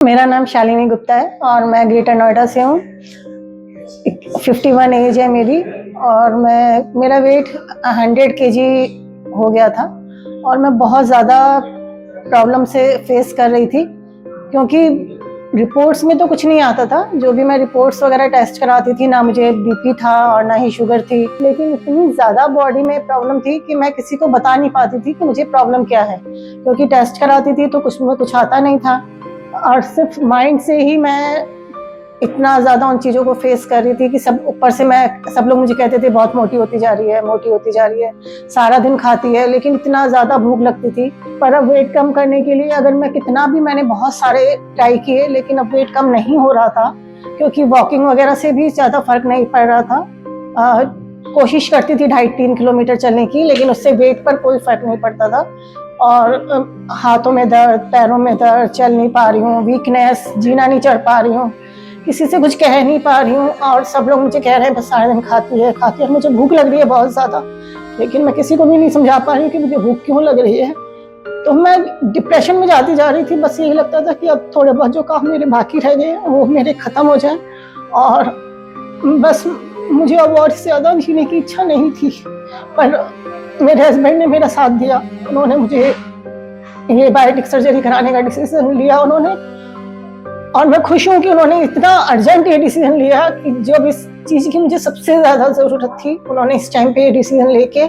मेरा नाम शालिनी गुप्ता है और मैं ग्रेटर नोएडा से हूँ। 51 एज है मेरी और मेरा वेट 100 केजी हो गया था और मैं बहुत ज़्यादा प्रॉब्लम से फेस कर रही थी, क्योंकि रिपोर्ट्स में तो कुछ नहीं आता था। जो भी मैं रिपोर्ट्स वगैरह टेस्ट कराती थी, ना मुझे बीपी था और ना ही शुगर थी, लेकिन इतनी ज़्यादा बॉडी में प्रॉब्लम थी कि मैं किसी को बता नहीं पाती थी कि मुझे प्रॉब्लम क्या है, क्योंकि टेस्ट कराती थी तो कुछ आता नहीं था और सिर्फ माइंड से ही मैं इतना ज़्यादा उन चीज़ों को फेस कर रही थी कि सब लोग मुझे कहते थे बहुत मोटी होती जा रही है, सारा दिन खाती है, लेकिन इतना ज़्यादा भूख लगती थी। पर अब वेट कम करने के लिए अगर मैंने बहुत सारे ट्राई किए, लेकिन अब वेट कम नहीं हो रहा था, क्योंकि वॉकिंग वगैरह से भी ज़्यादा फर्क नहीं पड़ रहा था। कोशिश करती थी 2.5-3 किलोमीटर चलने की, लेकिन उससे वेट पर कोई फर्क नहीं पड़ता था और हाथों में दर्द, पैरों में दर्द, चल नहीं पा रही हूँ, वीकनेस, जीना नहीं चढ़ पा रही हूँ, किसी से कुछ कह नहीं पा रही हूँ और सब लोग मुझे कह रहे हैं बस सारा दिन खाती है। मुझे भूख लग रही है बहुत ज़्यादा, लेकिन मैं किसी को भी नहीं समझा पा रही हूँ कि मुझे भूख क्यों लग रही है। तो मैं डिप्रेशन में जाती जा रही थी। बस यही लगता था कि अब थोड़े बहुत जो काम मेरे बाकी रह गए वो मेरे ख़त्म हो जाए और बस मुझे अब और ज़्यादा जीने की इच्छा नहीं थी। पर मेरे हस्बैंड ने मेरा साथ दिया, उन्होंने मुझे ये बायोटिक सर्जरी कराने का डिसीजन लिया और मैं खुश हूँ कि उन्होंने इतना अर्जेंट ये डिसीजन लिया कि जो इस चीज़ की मुझे सबसे ज़्यादा ज़रूरत थी, उन्होंने इस टाइम पे ये डिसीजन लेके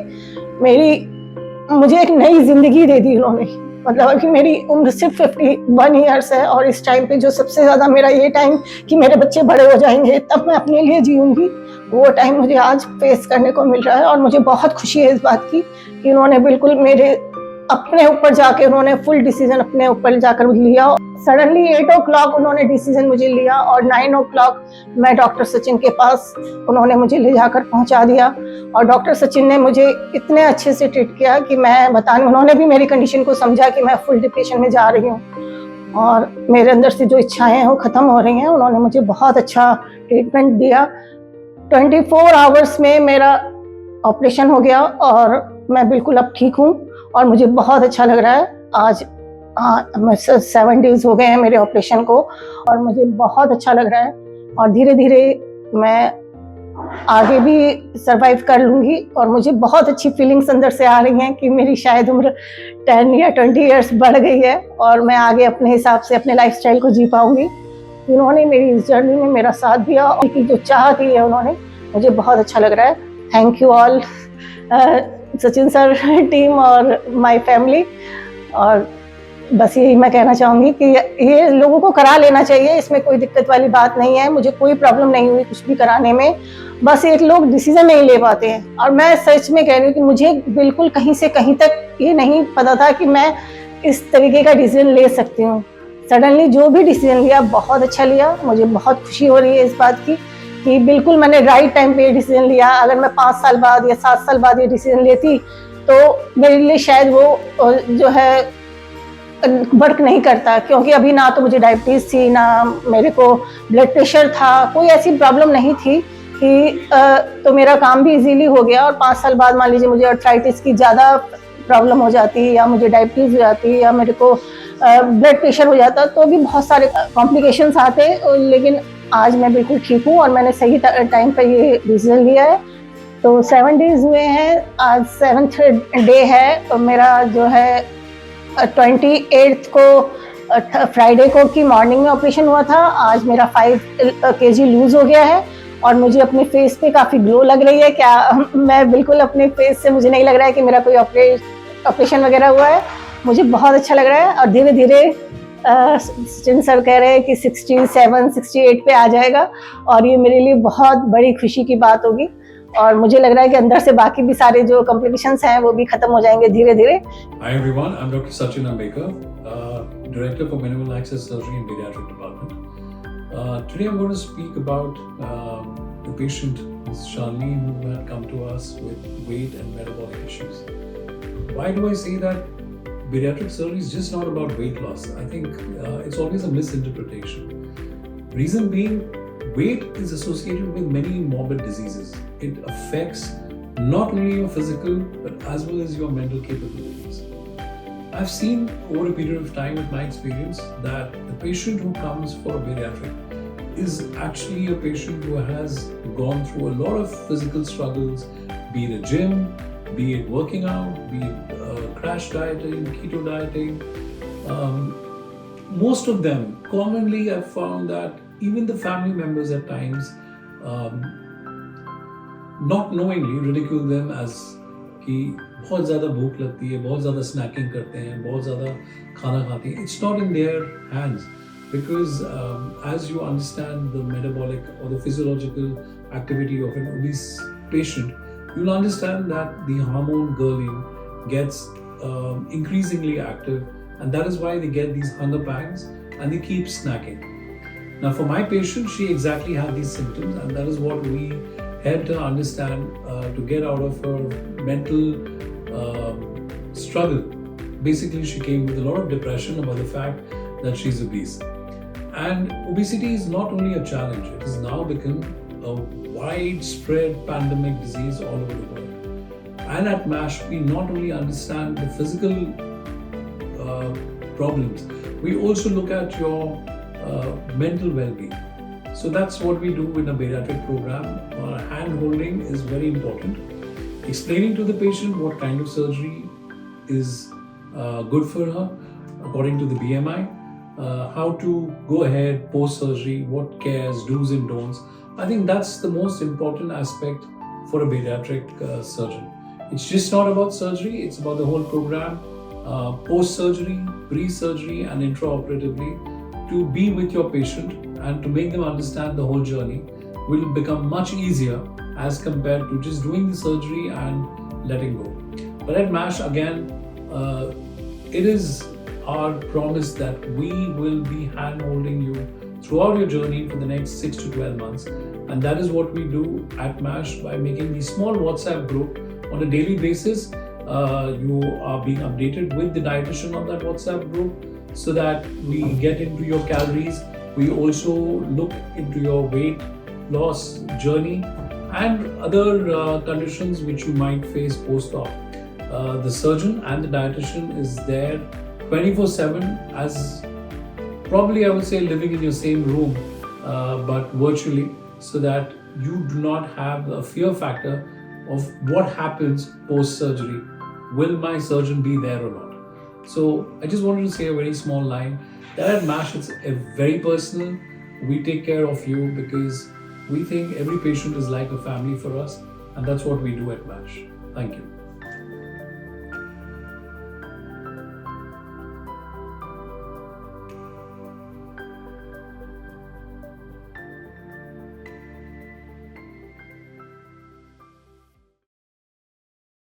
मुझे एक नई ज़िंदगी दे दी उन्होंने। मतलब अभी मेरी उम्र सिर्फ 51 ईयर्स है और इस टाइम पे जो सबसे ज़्यादा मेरा ये टाइम कि मेरे बच्चे बड़े हो जाएंगे तब मैं अपने लिए जीऊँगी, वो टाइम मुझे आज फेस करने को मिल रहा है और मुझे बहुत खुशी है इस बात की कि उन्होंने बिल्कुल मेरे अपने ऊपर जाके उन्होंने फुल डिसीजन अपने ऊपर जाकर लिया। सडनली 8 o'clock उन्होंने डिसीजन मुझे लिया और 9 o'clock मैं डॉक्टर सचिन के पास उन्होंने मुझे ले जाकर पहुंचा दिया और डॉक्टर सचिन ने मुझे इतने अच्छे से ट्रीट किया कि मैं बता नहीं, उन्होंने भी मेरी कंडीशन को समझा कि मैं फुल डिप्रेशन में जा रही हूँ और मेरे अंदर से जो इच्छाएं हैं वो ख़त्म हो रही हैं। उन्होंने मुझे बहुत अच्छा ट्रीटमेंट दिया। 24 आवर्स में मेरा ऑपरेशन हो गया और मैं बिल्कुल अब ठीक हूँ और मुझे बहुत अच्छा लग रहा है। आज 7 days हो गए हैं मेरे ऑपरेशन को और मुझे बहुत अच्छा लग रहा है और धीरे धीरे मैं आगे भी सरवाइव कर लूँगी और मुझे बहुत अच्छी फीलिंग्स अंदर से आ रही हैं कि मेरी शायद उम्र 10 या 20 ईयर्स बढ़ गई है और मैं आगे अपने हिसाब से अपने लाइफस्टाइल को जी पाऊँगी। उन्होंने मेरी इस जर्नी में मेरा साथ दिया और उनकी जो चाह दी है उन्होंने, मुझे बहुत अच्छा लग रहा है। Thank you all Sachin sir, team और माय फैमिली। और बस यही मैं कहना चाहूँगी कि ये लोगों को करा लेना चाहिए, इसमें कोई दिक्कत वाली बात नहीं है। मुझे कोई प्रॉब्लम नहीं हुई कुछ भी कराने में, बस एक लोग डिसीजन नहीं ले पाते हैं और मैं सच में कह रही हूँ कि मुझे बिल्कुल कहीं से कहीं तक ये नहीं पता था कि मैं इस तरीके का डिसीजन ले सकती हूँ। सडनली जो भी डिसीजन लिया बहुत अच्छा लिया। मुझे बहुत खुशी हो रही है इस बात की कि बिल्कुल मैंने राइट टाइम पे ये डिसीजन लिया। अगर मैं 5 साल बाद या 7 साल बाद ये डिसीजन लेती तो मेरे लिए शायद वो जो है वर्क नहीं करता, क्योंकि अभी ना तो मुझे डायबिटीज़ थी, ना मेरे को ब्लड प्रेशर था, कोई ऐसी प्रॉब्लम नहीं थी कि तो मेरा काम भी इजीली हो गया। और 5 साल बाद मान लीजिए मुझे आर्थराइटिस की ज़्यादा प्रॉब्लम हो जाती या मुझे डायबिटीज़ हो जाती या मेरे को ब्लड प्रेशर हो जाता तो भी बहुत सारे कॉम्प्लिकेशंस आते, लेकिन आज मैं बिल्कुल ठीक हूँ और मैंने सही टाइम पर ये डिसीजन लिया है। तो 7 days हुए हैं, आज 7th डे है। तो मेरा जो है 28th को फ्राइडे को की मॉर्निंग में ऑपरेशन हुआ था। आज मेरा 5 kg लूज हो गया है और मुझे अपने फेस पे काफ़ी ग्लो लग रही है। क्या मैं बिल्कुल अपने फेस से मुझे नहीं लग रहा है कि मेरा कोई ऑपरेशन वगैरह हुआ है। मुझे बहुत अच्छा लग रहा है और धीरे धीरे सचिन सर कह रहे हैं कि 67-68 पे आ जाएगा और ये मेरे लिए बहुत बड़ी खुशी की बात होगी और मुझे लग रहा है कि अंदर से बाकी भी सारे जो कॉम्प्लिकेशंस हैं वो भी खत्म हो जाएंगे धीरे धीरे। Hi everyone, I'm Dr. Sachin Ambekar, Director for Minimal Access Surgery and Pediatric Department. Today I'm going to speak about the patient, Ms. Shalini, who had come to us with weight and metabolic issues. Why do I say that pediatric surgery is just not about weight loss? I think it's always a misinterpretation. Reason being, weight is associated with many morbid diseases. It affects not only your physical but as well as your mental capabilities. I've seen over a period of time, with my experience, that the patient who comes for a bariatric is actually a patient who has gone through a lot of physical struggles, be it a gym, be it working out, be it crash dieting, keto dieting. Most of them, commonly I've found that even the family members at times, not knowingly ridicule them as कि बहुत ज़्यादा भूख लगती है, बहुत ज़्यादा snaking करते हैं, बहुत ज़्यादा खाना खाते हैं. It's not in their hands because as you understand the metabolic or the physiological activity of an obese patient, you'll understand that the hormone ghrelin gets increasingly active, and that is why they get these hunger pangs and they keep snacking. Now, for my patient, she exactly had these symptoms, and that is what we helped her understand to get out of her mental struggle. Basically, she came with a lot of depression about the fact that she's obese. And obesity is not only a challenge, it has now become a widespread pandemic disease all over the world. And at MASH, we not only understand the physical problems, we also look at your mental well-being. So that's what we do in a bariatric program. Hand-holding is very important. Explaining to the patient what kind of surgery is good for her according to the BMI, how to go ahead post-surgery, what cares, do's and don'ts. I think that's the most important aspect for a bariatric surgeon. It's just not about surgery, it's about the whole program, post-surgery, pre-surgery and intraoperatively, to be with your patient and to make them understand the whole journey will become much easier as compared to just doing the surgery and letting go. But at MASH, again, it is our promise that we will be hand-holding you throughout your journey for the next 6 to 12 months. And that is what we do at MASH by making the small WhatsApp group on a daily basis. You are being updated with the dietitian on that WhatsApp group so that we get into your calories. We also look into your weight loss journey and other conditions which you might face post-op. The surgeon and the dietitian is there 24/7 as probably I would say living in your same room but virtually, so that you do not have a fear factor of what happens post-surgery. Will my surgeon be there or not? So I just wanted to say a very small line that at MASH it's very personal. We take care of you because we think every patient is like a family for us, and that's what we do at MASH. Thank you.